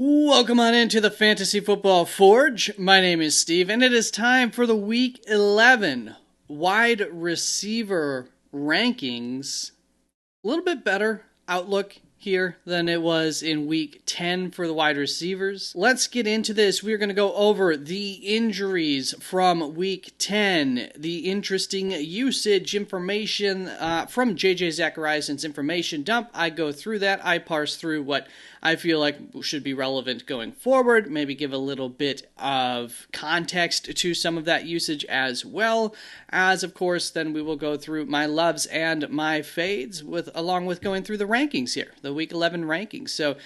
Welcome on into the Fantasy Football Forge. My name is Steve, and it is time for the Week 11 wide receiver rankings. A little bit better outlook here than it was in Week 10 for the wide receivers. Let's get into this. We're going to go over the injuries from Week 10, the interesting usage information from JJ Zachariason's information dump. I go through that. I parse through what I feel like should be relevant going forward, maybe give a little bit of context to some of that usage as well as, of course, then we will go through my loves and my fades along with going through the rankings here, the Week 11 rankings. So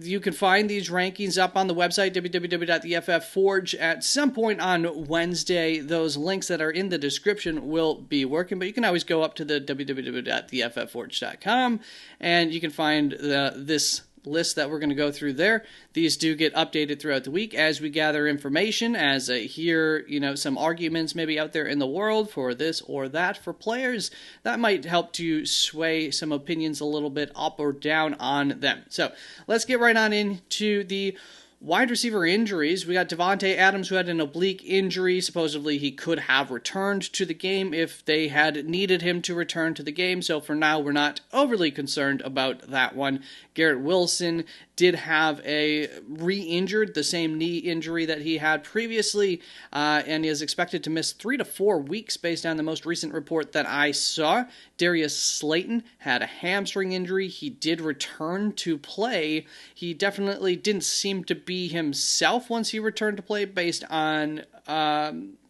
you can find these rankings up on the website, www.theFFForge. At some point on Wednesday, those links that are in the description will be working, but you can always go up to the www.theFFForge.com, and you can find this list that we're going to go through there. These do get updated throughout the week as we gather information, as I hear, some arguments maybe out there in the world for this or that for players. That might help to sway some opinions a little bit up or down on them. So let's get right on into the wide receiver injuries. We got Davante Adams, who had an oblique injury. Supposedly he could have returned to the game if they had needed him to return to the game. So for now, we're not overly concerned about that one. Garrett Wilson did have a re-injured, the same knee injury that he had previously, and is expected to miss 3 to 4 weeks based on the most recent report that I saw. Darius Slayton had a hamstring injury. He did return to play. He definitely didn't seem to be himself once he returned to play based on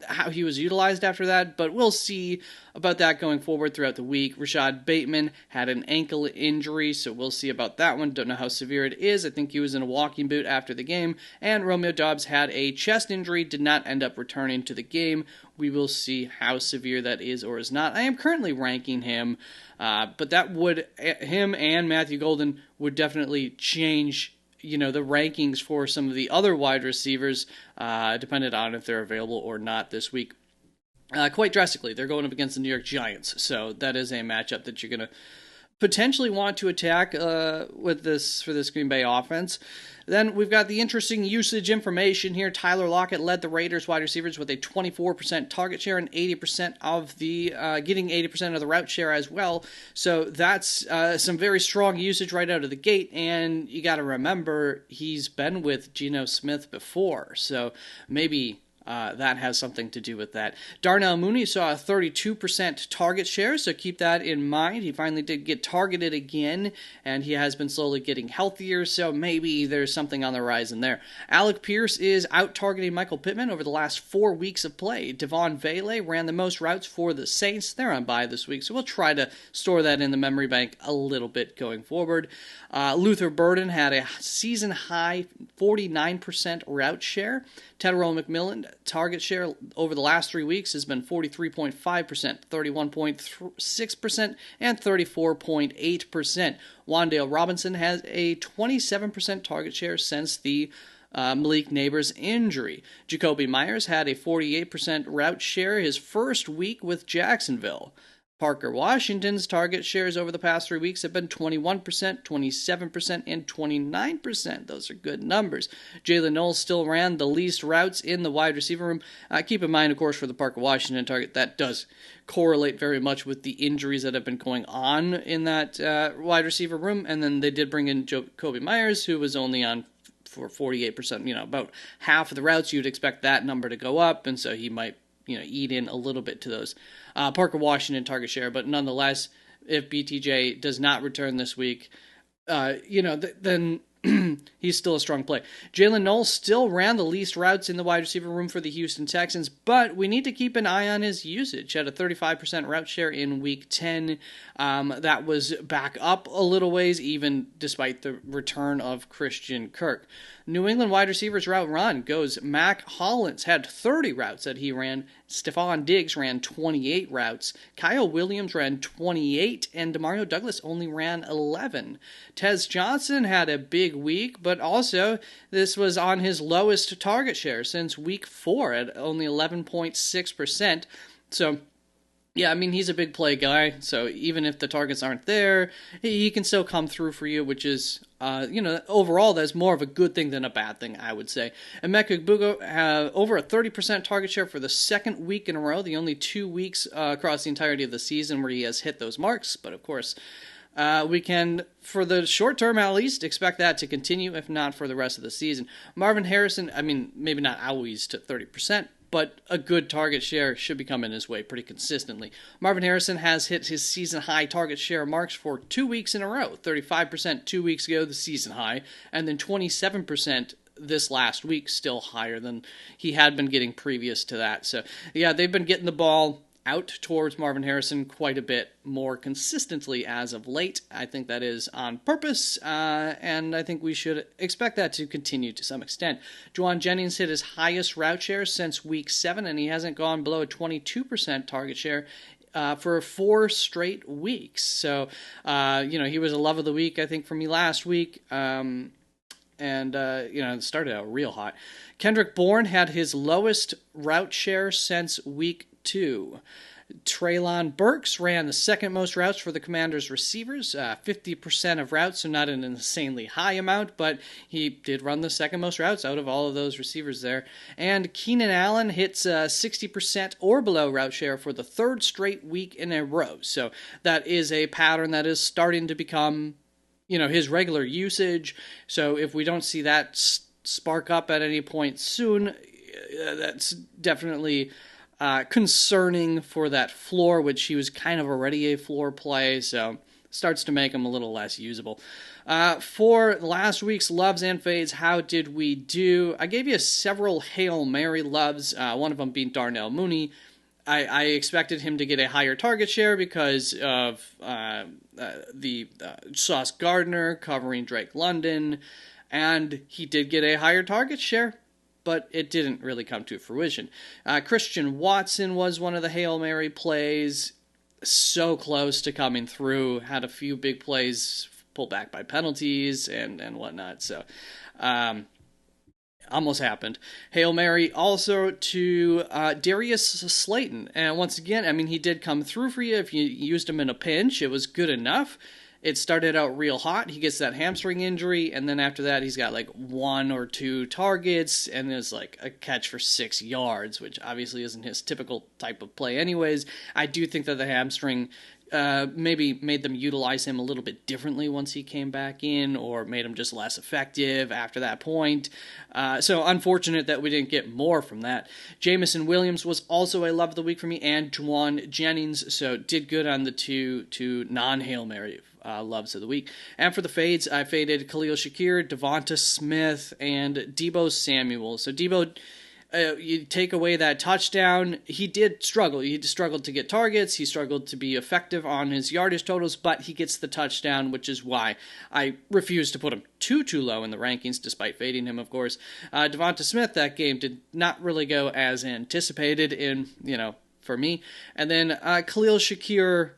how he was utilized after that, but we'll see about that going forward throughout the week. Rashad Bateman had an ankle injury, so we'll see about that one. Don't know how severe it is. I think he was in a walking boot after the game. And Romeo Doubs had a chest injury, did not end up returning to the game. We will see how severe that is or is not. I am currently ranking him, but him and Matthew Golden would definitely change the rankings for some of the other wide receivers, depending on if they're available or not this week. Quite drastically. They're going up against the New York Giants, so that is a matchup that you're going to potentially want to attack for this Green Bay offense. Then we've got the interesting usage information here. Tyler Lockett led the Raiders wide receivers with a 24% target share and 80% of the getting 80% of the route share as well. So that's some very strong usage right out of the gate. And you got to remember he's been with Geno Smith before, so maybe that has something to do with that. Darnell Mooney saw a 32% target share, so keep that in mind. He finally did get targeted again, and he has been slowly getting healthier, so maybe there's something on the horizon there. Alec Pierce is out-targeting Michael Pittman over the last 4 weeks of play. Devon Vele ran the most routes for the Saints. They're on bye this week, so we'll try to store that in the memory bank a little bit going forward. Luther Burden had a season-high 49% route share. Tedrow McMillan target share over the last 3 weeks has been 43.5%, 31.6%, and 34.8%. Wan'Dale Robinson has a 27% target share since the Malik Neighbors injury. Jakobi Meyers had a 48% route share his first week with Jacksonville. Parker Washington's target shares over the past 3 weeks have been 21%, 27%, and 29%. Those are good numbers. Jalen Knowles still ran the least routes in the wide receiver room. Keep in mind, of course, for the Parker Washington target, that does correlate very much with the injuries that have been going on in that wide receiver room. And then they did bring in Jakobi Meyers, who was only on for 48%, about half of the routes. You'd expect that number to go up, and so he might eat in a little bit to those. Parker Washington target share, but nonetheless, if BTJ does not return this week, then he's still a strong play. Jalen Knowles still ran the least routes in the wide receiver room for the Houston Texans, but we need to keep an eye on his usage. He had a 35% route share in Week 10. That was back up a little ways, even despite the return of Christian Kirk. New England wide receivers route run goes Mac Hollins had 30 routes that he ran. Stephon Diggs ran 28 routes. Kyle Williams ran 28, and Demario Douglas only ran 11. Tez Johnson had a big week, but also this was on his lowest target share since Week 4 at only 11.6%. So Yeah, I mean, he's a big play guy, so even if the targets aren't there, he can still come through for you, which is, overall, that's more of a good thing than a bad thing, I would say. And Emeka Egbuka have over a 30% target share for the second week in a row, the only 2 weeks across the entirety of the season where he has hit those marks, but of course, we can, for the short term at least, expect that to continue, if not for the rest of the season. Marvin Harrison, I mean, maybe not always to 30%, but a good target share should be coming his way pretty consistently. Marvin Harrison has hit his season high target share marks for 2 weeks in a row. 35% 2 weeks ago, the season high, and then 27% this last week, still higher than he had been getting previous to that. So, yeah, they've been getting the ball out towards Marvin Harrison quite a bit more consistently as of late. I think that is on purpose, and I think we should expect that to continue to some extent. Jauan Jennings hit his highest route share since week 7, and he hasn't gone below a 22% target share for 4 straight weeks. So, he was a love of the week, I think, for me last week. And it started out real hot. Kendrick Bourne had his lowest route share since week 2. Treylon Burks ran the second most routes for the Commanders' receivers, 50% of routes, so not an insanely high amount, but he did run the second most routes out of all of those receivers there. And Keenan Allen hits 60% or below route share for the third straight week in a row. So that is a pattern that is starting to become his regular usage. So if we don't see that spark up at any point soon, that's definitely concerning for that floor, which he was kind of already a floor play, so starts to make him a little less usable. For last week's loves and fades, how did we do? I gave you several Hail Mary loves, one of them being Darnell Mooney. I expected him to get a higher target share because of the Sauce Gardner covering Drake London, and he did get a higher target share, but it didn't really come to fruition. Christian Watson was one of the Hail Mary plays, so close to coming through, had a few big plays pulled back by penalties and whatnot, so almost happened. Hail Mary also to Darius Slayton. And once again, I mean, he did come through for you. If you used him in a pinch, it was good enough. It started out real hot. He gets that hamstring injury, and then after that, he's got like 1 or 2 targets, and there's like a catch for 6 yards, which obviously isn't his typical type of play anyways. I do think that the hamstring maybe made them utilize him a little bit differently once he came back in, or made him just less effective after that point. So unfortunate that we didn't get more from that. Jameson Williams was also a love of the week for me, and Jauan Jennings, so did good on the two non-Hail Mary loves of the week. And for the fades, I faded Khalil Shakir, Devonta Smith, and Deebo Samuel. So Deebo, you take away that touchdown, he did struggle. He struggled to get targets. He struggled to be effective on his yardage totals, but he gets the touchdown, which is why I refuse to put him too low in the rankings, despite fading him, of course. Devonta Smith, that game did not really go as anticipated for me. And then Khalil Shakir,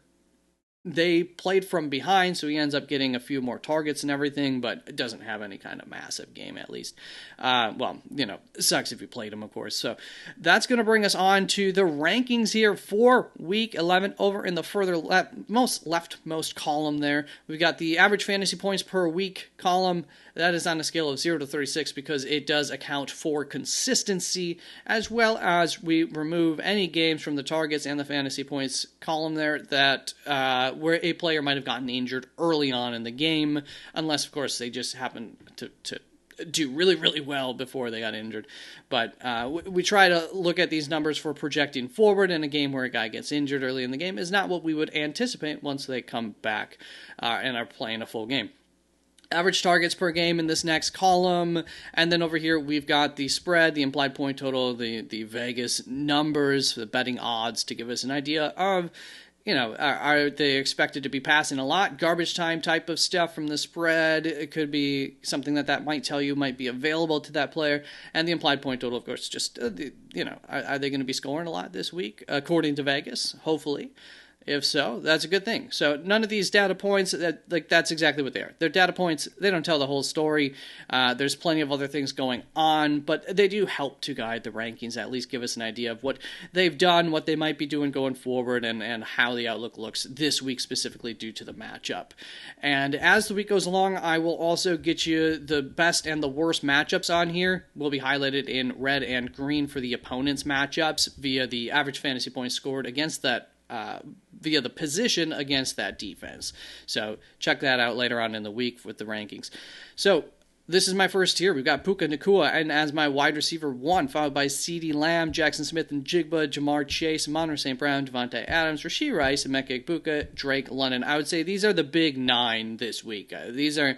they played from behind, so he ends up getting a few more targets and everything, but it doesn't have any kind of massive game, at least. It sucks if you played him, of course. So that's going to bring us on to the rankings here for Week 11. Over in the further leftmost column there, we've got the average fantasy points per week column. That is on a scale of 0 to 36 because it does account for consistency, as well as we remove any games from the targets and the fantasy points column there that where a player might have gotten injured early on in the game, unless, of course, they just happen to do really, really well before they got injured. But we try to look at these numbers for projecting forward, in a game where a guy gets injured early in the game is not what we would anticipate once they come back and are playing a full game. Average targets per game in this next column, and then over here we've got the spread, the implied point total, the Vegas numbers, the betting odds to give us an idea of, are they expected to be passing a lot? Garbage time type of stuff from the spread. It could be something that might tell you might be available to that player. And the implied point total, of course, just, are they going to be scoring a lot this week? According to Vegas, hopefully. If so, that's a good thing. So none of these data points, that's exactly what they are. They're data points. They don't tell the whole story. There's plenty of other things going on, but they do help to guide the rankings, at least give us an idea of what they've done, what they might be doing going forward, and how the outlook looks this week specifically due to the matchup. And as the week goes along, I will also get you the best and the worst matchups on here. Will be highlighted in red and green for the opponent's matchups via the average fantasy points scored against that via the position against that defense. So check that out later on in the week with the rankings. So this is my first tier. We've got Puka Nacua and as my wide receiver 1, followed by CeeDee Lamb, Jackson Smith and Jigba, Jamar Chase, Amon-Ra St. Brown, Devontae Adams, Rashee Rice, Emeka Egbuka, Drake London. I would say these are the big 9 this week. These are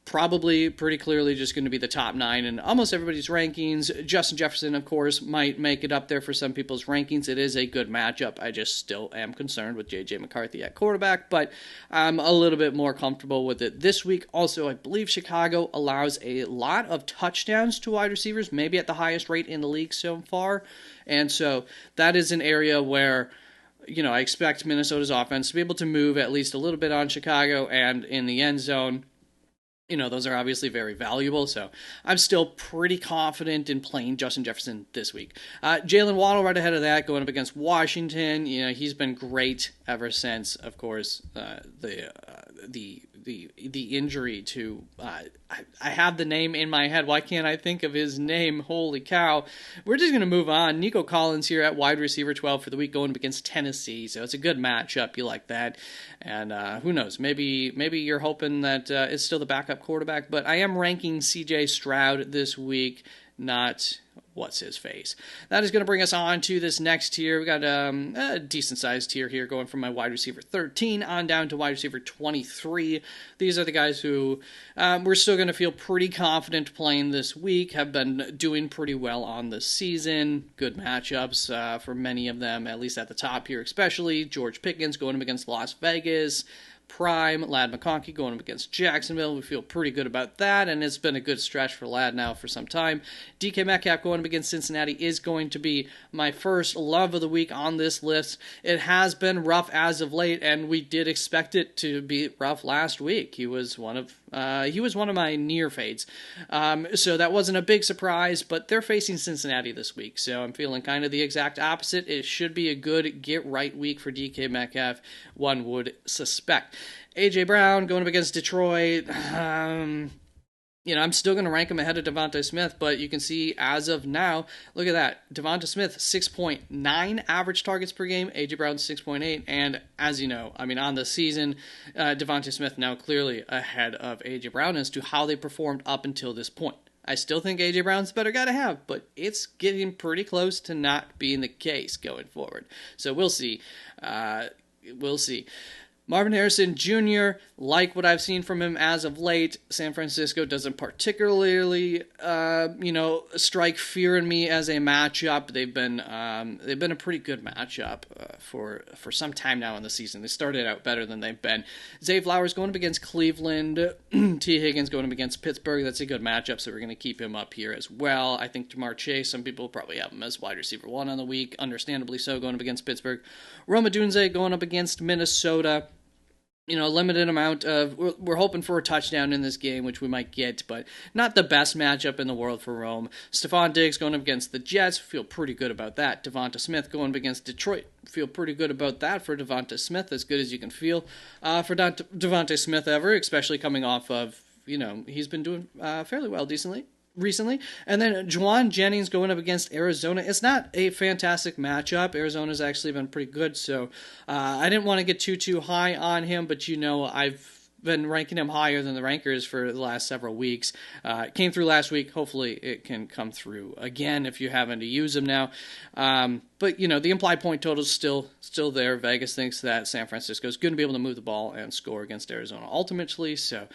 probably pretty clearly just going to be the top 9 in almost everybody's rankings. Justin Jefferson, of course, might make it up there for some people's rankings. It is a good matchup. I just still am concerned with J.J. McCarthy at quarterback, but I'm a little bit more comfortable with it this week. Also, I believe Chicago allows a lot of touchdowns to wide receivers, maybe at the highest rate in the league so far, and so that is an area where I expect Minnesota's offense to be able to move at least a little bit on Chicago and in the end zone. Those are obviously very valuable, so I'm still pretty confident in playing Justin Jefferson this week. Jalen Waddle right ahead of that, going up against Washington. He's been great ever since, of course, the injury to I have the name in my head. Why can't I think of his name? Holy cow. We're just going to move on. Nico Collins here at wide receiver 12 for the week, going up against Tennessee. So it's a good matchup. You like that. And who knows? Maybe you're hoping that it's still the backup quarterback. But I am ranking C.J. Stroud this week, not what's his face. That is going to bring us on to this next tier. We got a decent sized tier here, going from my wide receiver 13 on down to wide receiver 23. These are the guys who we're still going to feel pretty confident playing this week, have been doing pretty well on the season. Good matchups for many of them, at least at the top here, especially George Pickens going up against Las Vegas. Prime, Ladd McConkey going up against Jacksonville. We feel pretty good about that, and it's been a good stretch for Ladd now for some time. DK Metcalf going up against Cincinnati is going to be my first love of the week on this list. It has been rough as of late, and we did expect it to be rough last week. He was one of my near fades. So that wasn't a big surprise, but they're facing Cincinnati this week, so I'm feeling kind of the exact opposite. It should be a good get-right week for DK Metcalf, one would suspect. A.J. Brown going up against Detroit. I'm still going to rank him ahead of Devonta Smith, but you can see as of now, look at that. Devonta Smith, 6.9 average targets per game. A.J. Brown, 6.8. And as you know, on the season, Devonta Smith now clearly ahead of A.J. Brown as to how they performed up until this point. I still think A.J. Brown's the better guy to have, but it's getting pretty close to not being the case going forward. So we'll see. We'll see. Marvin Harrison Jr., like what I've seen from him as of late. San Francisco doesn't particularly, strike fear in me as a matchup. They've been a pretty good matchup for some time now in the season. They started out better than they've been. Zay Flowers going up against Cleveland. T. Higgins going up against Pittsburgh. That's a good matchup, so we're going to keep him up here as well. I think Jamar Chase, some people probably have him as wide receiver 1 on the week, understandably so, going up against Pittsburgh. Rome Odunze going up against Minnesota. Limited amount of, we're hoping for a touchdown in this game, which we might get, but not the best matchup in the world for Rome. Stephon Diggs going up against the Jets, feel pretty good about that. Devonta Smith going up against Detroit, feel pretty good about that for Devonta Smith, as good as you can feel for Devonta Smith ever, especially coming off of, he's been doing fairly well recently. And then Juwan Jennings going up against Arizona. It's not a fantastic matchup. Arizona's actually been pretty good, so I didn't want to get too high on him, but I've been ranking him higher than the rankers for the last several weeks. It came through last week. Hopefully it can come through again if you're having to use him now. But, the implied point total is still there. Vegas thinks that San Francisco is going to be able to move the ball and score against Arizona ultimately, so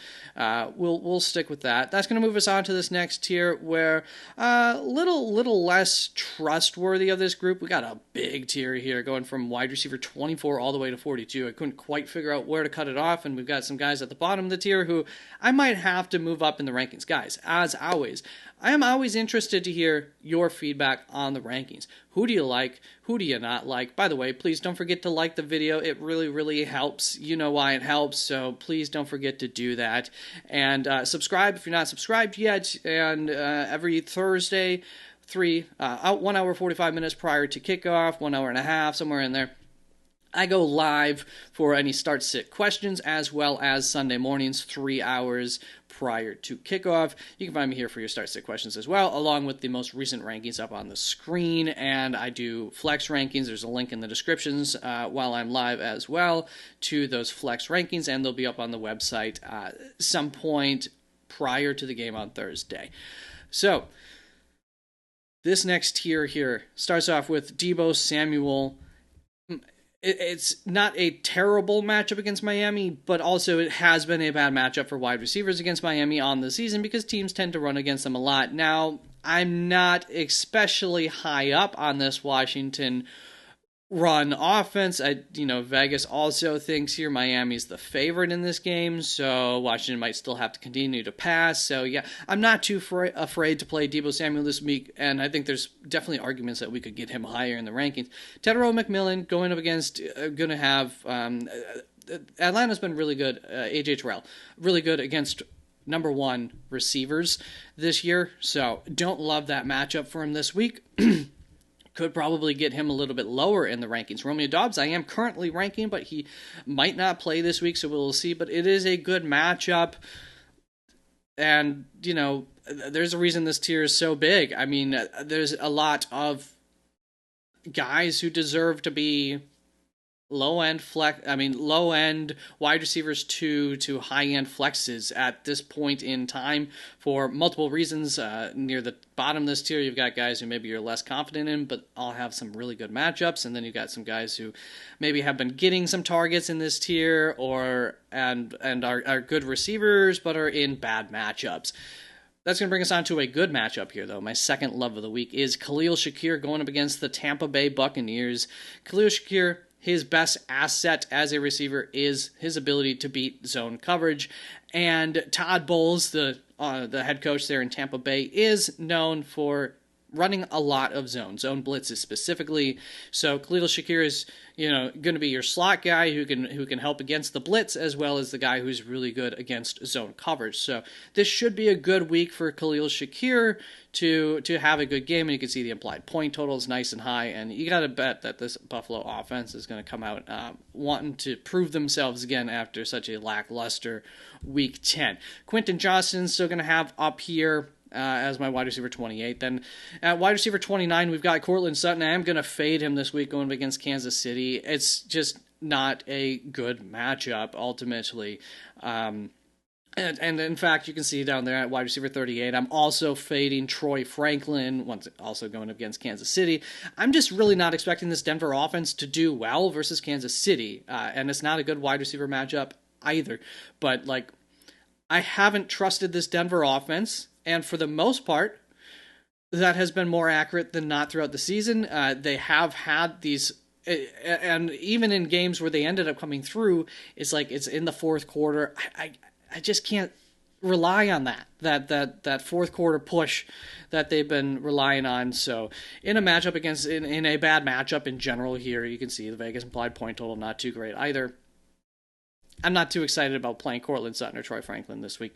we'll stick with that. That's going to move us on to this next tier where little less trustworthy of this group. We got a big tier here going from wide receiver 24 all the way to 42. I couldn't quite figure out where to cut it off, and we've got some guys guys at the bottom of the tier who I might have to move up in the rankings. Guys, as always, I am always interested to hear your feedback on the rankings. Who do you like? Who do you not like? By the way, please don't forget to like the video. It really, really helps. You know why it helps, so please don't forget to do that. And subscribe if you're not subscribed yet. And every Thursday, 1 hour 45 minutes prior to kickoff, 1 hour and a half, somewhere in there, I go live for any start-sit questions, as well as Sunday mornings, 3 hours prior to kickoff. You can find me here for your start-sit questions as well, along with the most recent rankings up on the screen. And I do flex rankings. There's a link in the descriptions while I'm live as well to those flex rankings, and they'll be up on the website some point prior to the game on Thursday. So this next tier here starts off with Deebo Samuel. It's not a terrible matchup against Miami, but also it has been a bad matchup for wide receivers against Miami on the season because teams tend to run against them a lot. Now, I'm not especially high up on this Washington run offense. Vegas also thinks here Miami's the favorite in this game, so Washington might still have to continue to pass. So yeah, I'm not too afraid to play Deebo Samuel this week, and I think there's definitely arguments that we could get him higher in the rankings. Tetairoa McMillan going up against going to have Atlanta's been really good. AJ Terrell really good against number one receivers this year, so don't love that matchup for him this week. Could probably get him a little bit lower in the rankings. Romeo Doubs, I am currently ranking, but he might not play this week, so we'll see. But it is a good matchup, and, there's a reason this tier is so big. I mean, there's a lot of guys who deserve to be low-end wide receivers to high-end flexes at this point in time for multiple reasons. Near the bottom of this tier, you've got guys who maybe you're less confident in, but all have some really good matchups, and then you've got some guys who maybe have been getting some targets in this tier and are good receivers, but are in bad matchups. That's going to bring us on to a good matchup here, though. My second love of the week is Khalil Shakir going up against the Tampa Bay Buccaneers. Khalil Shakir, his best asset as a receiver is his ability to beat zone coverage, and Todd Bowles, the head coach there in Tampa Bay, is known for running a lot of zone blitzes specifically. So Khalil Shakir is, going to be your slot guy who can help against the blitz, as well as the guy who's really good against zone coverage. So this should be a good week for Khalil Shakir to have a good game, and you can see the implied point total is nice and high, and you got to bet that this Buffalo offense is going to come out wanting to prove themselves again after such a lackluster Week 10. Quentin Johnston's still going to have up here as my wide receiver 28. Then at wide receiver 29, we've got Courtland Sutton. I am going to fade him this week going against Kansas City. It's just not a good matchup, ultimately. And in fact, you can see down there at wide receiver 38, I'm also fading Troy Franklin, once also going up against Kansas City. I'm just really not expecting this Denver offense to do well versus Kansas City. And it's not a good wide receiver matchup either. But, I haven't trusted this Denver offense. And for the most part, that has been more accurate than not throughout the season. They have had these, and even in games where they ended up coming through, it's in the fourth quarter. I just can't rely on that fourth quarter push that they've been relying on. So in a matchup in a bad matchup in general here, you can see the Vegas implied point total not too great either. I'm not too excited about playing Courtland Sutton or Troy Franklin this week.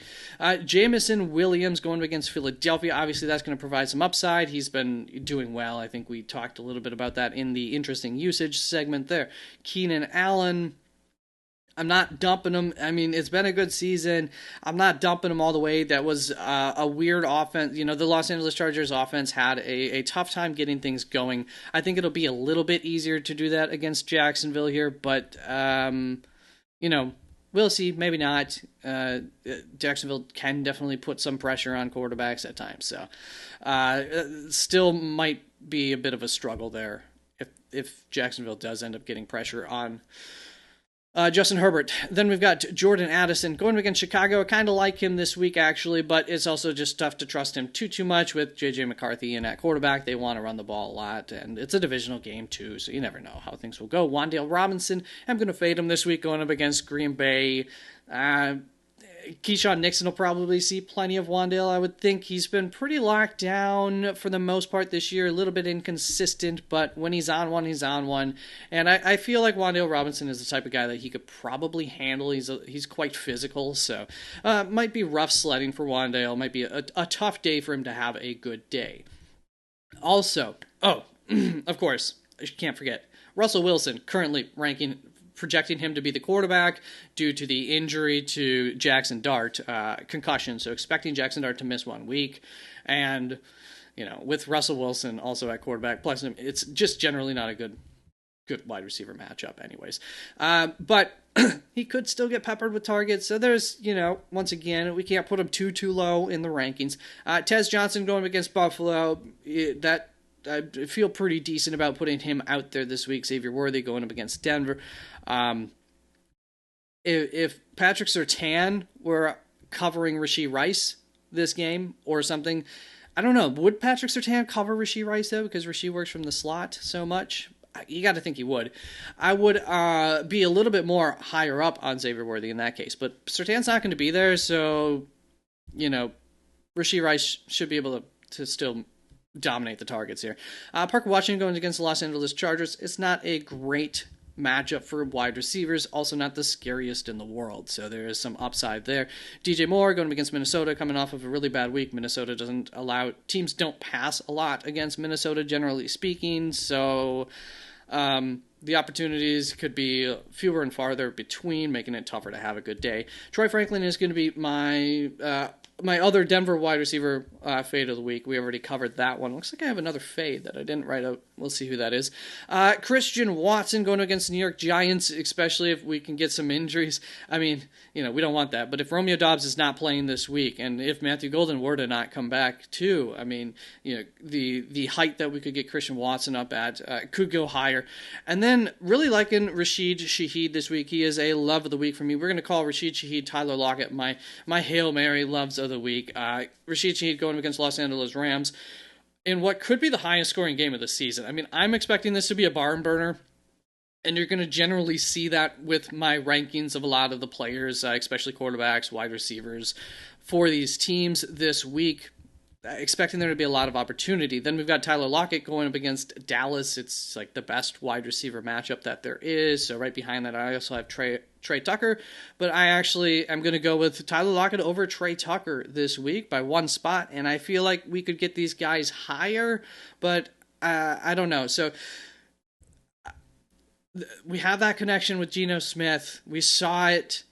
Jameson Williams going against Philadelphia. Obviously, that's going to provide some upside. He's been doing well. I think we talked a little bit about that in the interesting usage segment there. Keenan Allen, I'm not dumping him. I mean, it's been a good season. I'm not dumping him all the way. That was a weird offense. The Los Angeles Chargers offense had a tough time getting things going. I think it'll be a little bit easier to do that against Jacksonville here, but we'll see. Maybe not. Jacksonville can definitely put some pressure on quarterbacks at times. So, still might be a bit of a struggle there if Jacksonville does end up getting pressure on Justin Herbert. Then we've got Jordan Addison going against Chicago. I kind of like him this week, actually, but it's also just tough to trust him too much with J.J. McCarthy in at quarterback. They want to run the ball a lot, and it's a divisional game, too, so you never know how things will go. Wan'Dale Robinson, I'm going to fade him this week going up against Green Bay. Keyshawn Nixon will probably see plenty of Wan'Dale. I would think he's been pretty locked down for the most part this year, a little bit inconsistent, but when he's on one, he's on one. And I feel like Wan'Dale Robinson is the type of guy that he could probably handle. He's quite physical, so might be rough sledding for Wan'Dale. Might be a tough day for him to have a good day. Also, of course, I can't forget, Russell Wilson currently projecting him to be the quarterback due to the injury to Jackson Dart, concussion. So expecting Jackson Dart to miss 1 week. And, with Russell Wilson also at quarterback, plus it's just generally not a good wide receiver matchup anyways. But he could still get peppered with targets. So there's, once again, we can't put him too low in the rankings. Tez Johnson going against Buffalo, I feel pretty decent about putting him out there this week. Xavier Worthy going up against Denver. If Patrick Surtain were covering Rashee Rice this game or something, I don't know. Would Patrick Surtain cover Rashee Rice, though, because Rashee works from the slot so much? You got to think he would. I would be a little bit more higher up on Xavier Worthy in that case. But Surtain's not going to be there, so, Rashee Rice should be able to still dominate the targets here. Parker Washington going against the Los Angeles Chargers. It's not a great matchup for wide receivers, also not the scariest in the world, so there is some upside there. DJ Moore going against Minnesota, coming off of a really bad week. Minnesota teams don't pass a lot against Minnesota, generally speaking, so the opportunities could be fewer and farther between, making it tougher to have a good day. Troy Franklin is going to be my other Denver wide receiver fade of the week. We already covered that one. Looks like I have another fade that I didn't write out. We'll see who that is. Christian Watson going against the New York Giants, especially if we can get some injuries. I mean, we don't want that. But if Romeo Doubs is not playing this week, and if Matthew Golden were to not come back too, I mean, the height that we could get Christian Watson up at could go higher. And then really liking Rashid Shaheed this week. He is a love of the week for me. We're going to call Rashid Shaheed Tyler Lockett my Hail Mary loves of the week. Rashid Shaheed going against Los Angeles Rams in what could be the highest scoring game of the season. I mean, I'm expecting this to be a barn burner, and you're going to generally see that with my rankings of a lot of the players, especially quarterbacks, wide receivers, for these teams this week. Expecting there to be a lot of opportunity. Then we've got Tyler Lockett going up against Dallas. It's like the best wide receiver matchup that there is. So right behind that, I also have Trey Tucker. But I actually am going to go with Tyler Lockett over Trey Tucker this week by one spot. And I feel like we could get these guys higher, but I don't know. So we have that connection with Geno Smith. We saw it.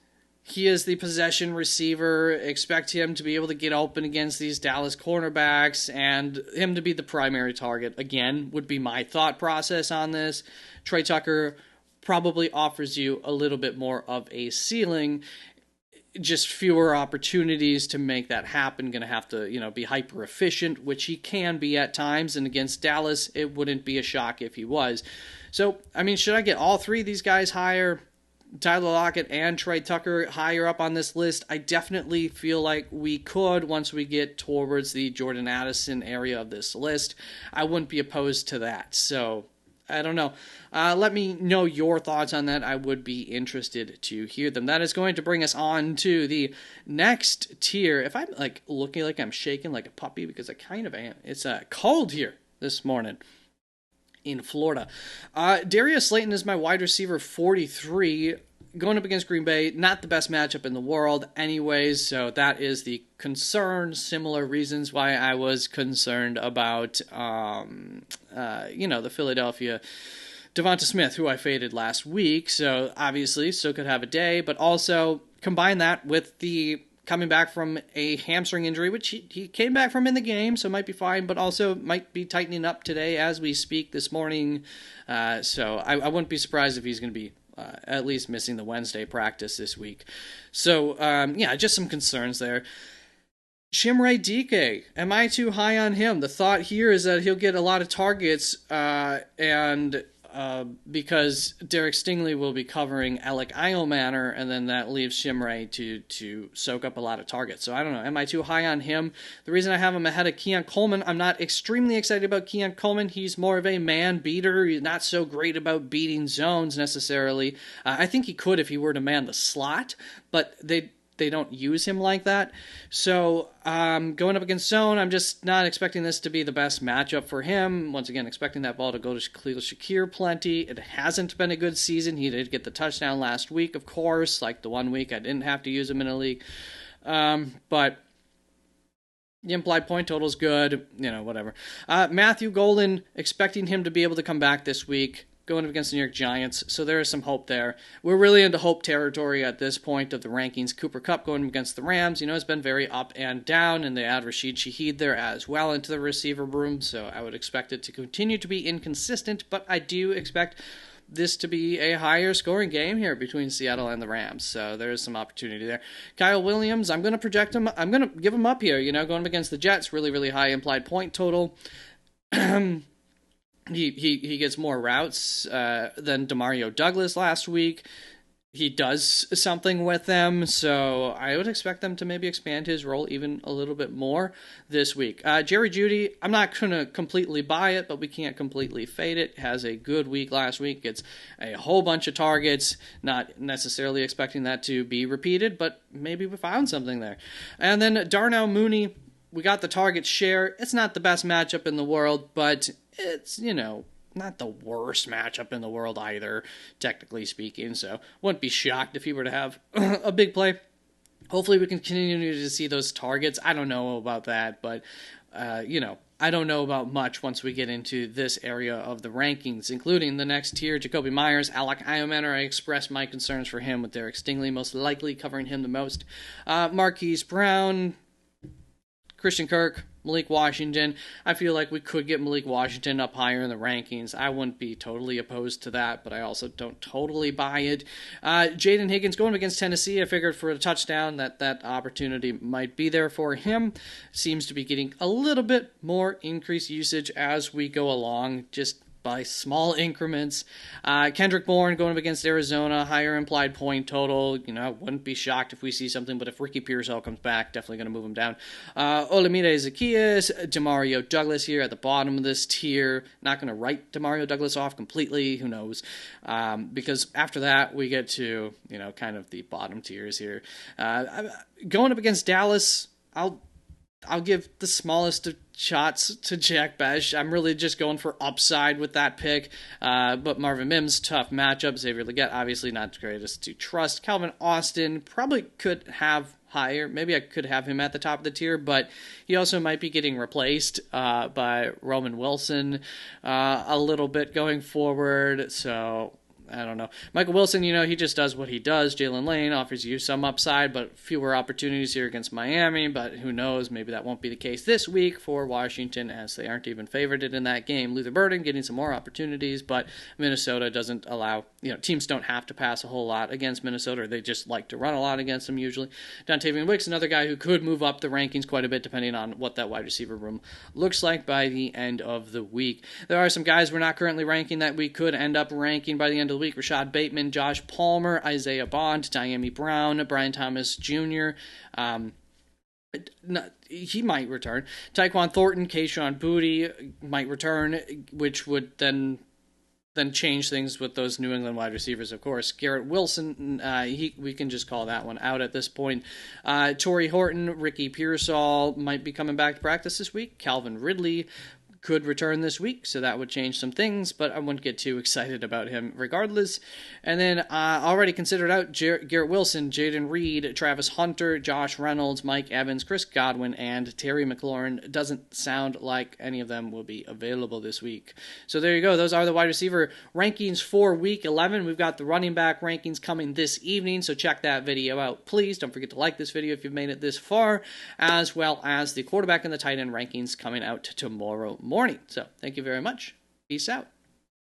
He is the possession receiver. Expect him to be able to get open against these Dallas cornerbacks and him to be the primary target. Again, would be my thought process on this. Trey Tucker probably offers you a little bit more of a ceiling, just fewer opportunities to make that happen. Going to have to, be hyper efficient, which he can be at times. And against Dallas, it wouldn't be a shock if he was. So, I mean, should I get all three of these guys higher? Tyler Lockett and Trey Tucker higher up on this list? I definitely feel like we could once we get towards the Jordan Addison area of this list. I wouldn't be opposed to that. So, I don't know. Let me know your thoughts on that. I would be interested to hear them. That is going to bring us on to the next tier. If I'm looking like I'm shaking like a puppy, because I kind of am. It's cold here this morning in Florida. Darius Slayton is my wide receiver 43 going up against Green Bay. Not the best matchup in the world anyways, so that is the concern. Similar reasons why I was concerned about the Philadelphia Devonta Smith, who I faded last week. So obviously still could have a day, but also combine that with the coming back from a hamstring injury, which he came back from in the game, so might be fine, but also might be tightening up today as we speak this morning. So I wouldn't be surprised if he's going to be at least missing the Wednesday practice this week. So, just some concerns there. Chimere Dike, am I too high on him? The thought here is that he'll get a lot of targets and because Derek Stingley will be covering Alec Iomanner, and then that leaves Shimray to soak up a lot of targets. So I don't know. Am I too high on him? The reason I have him ahead of Keon Coleman, I'm not extremely excited about Keon Coleman. He's more of a man beater. He's not so great about beating zones necessarily. I think he could if he were to man the slot, but they don't use him like that. So going up against zone, I'm just not expecting this to be the best matchup for him. Once again, expecting that ball to go to Khalil Shakir plenty. It hasn't been a good season. He did get the touchdown last week, of course, like the 1 week I didn't have to use him in a league. But the implied point total is good, whatever. Matthew Golden, expecting him to be able to come back this week, going up against the New York Giants, so there is some hope there. We're really into hope territory at this point of the rankings. Cooper Kupp going against the Rams, has been very up and down, and they add Rashid Shaheed there as well into the receiver room, so I would expect it to continue to be inconsistent, but I do expect this to be a higher scoring game here between Seattle and the Rams, so there is some opportunity there. Kyle Williams, I'm going to project him. I'm going to give him up here, going up against the Jets, really, really high implied point total. He gets more routes than Demario Douglas last week. He does something with them, so I would expect them to maybe expand his role even a little bit more this week. Jerry Jeudy, I'm not going to completely buy it, but we can't completely fade it. Has a good week last week. Gets a whole bunch of targets. Not necessarily expecting that to be repeated, but maybe we found something there. And then Darnell Mooney, we got the target share. It's not the best matchup in the world, but it's, not the worst matchup in the world either, technically speaking. So wouldn't be shocked if he were to have a big play. Hopefully we can continue to see those targets. I don't know about that, but, I don't know about much once we get into this area of the rankings, including the next tier, Jakobi Meyers, Alec Iomanner. I expressed my concerns for him with Derek Stingley most likely covering him the most. Marquise Brown, Christian Kirk, Malik Washington. I feel like we could get Malik Washington up higher in the rankings. I wouldn't be totally opposed to that, but I also don't totally buy it. Jaden Higgins going against Tennessee. I figured for a touchdown that opportunity might be there for him. Seems to be getting a little bit more increased usage as we go along, just by small increments. Kendrick Bourne going up against Arizona, higher implied point total. I wouldn't be shocked if we see something, but if Ricky Pearsall comes back, definitely going to move him down. Olamide Zaccheaus, Demario Douglas here at the bottom of this tier. Not going to write Demario Douglas off completely, who knows, because after that we get to, kind of the bottom tiers here. Going up against Dallas, I'll give the smallest of shots to Jack Besh. I'm really just going for upside with that pick. But Marvin Mims, tough matchup. Xavier Legette, obviously not the greatest to trust. Calvin Austin probably could have higher. Maybe I could have him at the top of the tier, but he also might be getting replaced by Roman Wilson a little bit going forward. So I don't know. Michael Wilson, he just does what he does. Jalen Lane offers you some upside, but fewer opportunities here against Miami. But who knows? Maybe that won't be the case this week for Washington, as they aren't even favored in that game. Luther Burden getting some more opportunities, but Minnesota doesn't allow, teams don't have to pass a whole lot against Minnesota. They just like to run a lot against them usually. Dontavian Wicks, another guy who could move up the rankings quite a bit depending on what that wide receiver room looks like by the end of the week. There are some guys we're not currently ranking that we could end up ranking by the end of the week. Rashad Bateman, Josh Palmer, Isaiah Bond, Diami Brown, Brian Thomas Jr., he might return. Tyquan Thornton, Kayshon Boutte might return, which would then change things with those New England wide receivers, of course. Garrett Wilson, we can just call that one out at this point. Torrey Horton, Ricky Pearsall might be coming back to practice this week. Calvin Ridley could return this week, so that would change some things, but I wouldn't get too excited about him regardless. And then already considered out Garrett Wilson, Jaden Reed, Travis Hunter, Josh Reynolds, Mike Evans, Chris Godwin, and Terry McLaurin. Doesn't sound like any of them will be available this week. So there you go. Those are the wide receiver rankings for Week 11. We've got the running back rankings coming this evening, so check that video out, please. Don't forget to like this video if you've made it this far, as well as the quarterback and the tight end rankings coming out tomorrow morning. So thank you very much. Peace out.